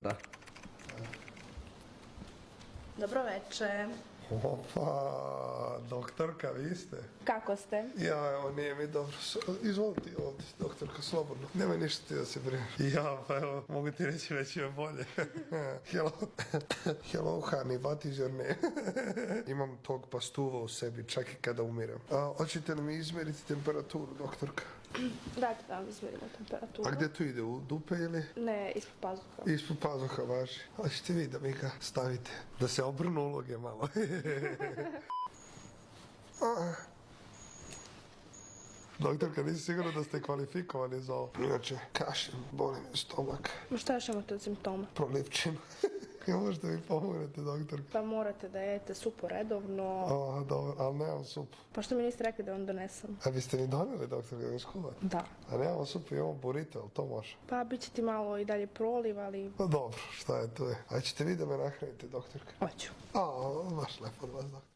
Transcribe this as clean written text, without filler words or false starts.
Da. Dobro večer. Opa, doktorka, vi ste? Kako ste? Ja, evo, nije mi dobro. Izvolite ovdje, doktorka, slobodno. Nema ništa ti da se brineš. Ja, pa evo, mogu ti reći već je bolje. Hello, honey, what is your name? Imam tog pastuva u sebi, čak i kada umirem. Hoćete li mi izmjeriti temperaturu, doktorka? Dajte da vam izmjerimo temperaturu. A gdje tu ide, u dupe ili? Ne, ispod pazuha. Ispod pazuha važi. Hoćete vi da mi ga stavite? Da se obrnu uloge malo. Doktorka, nisi sigurno da ste kvalifikovani za ovo. Inače, kašljem, boli me stomak. Ma šta još imate od simptoma? Prolipčinu. Ja možete mi pomognete, doktorka? Pa morate da jedete supu redovno. Dobro, ali nemam supu. Pa što mi niste rekli da vam donesem? A biste mi doneli, doktorka, da školati? Da. A nemamo supu, imamo burrito, ali to može? Pa bit će ti malo i dalje proliv, ali... Pa dobro, šta je tu je. A ćete vi da me nahranite, doktorka? Hoću. Baš lepo od vas, doktor.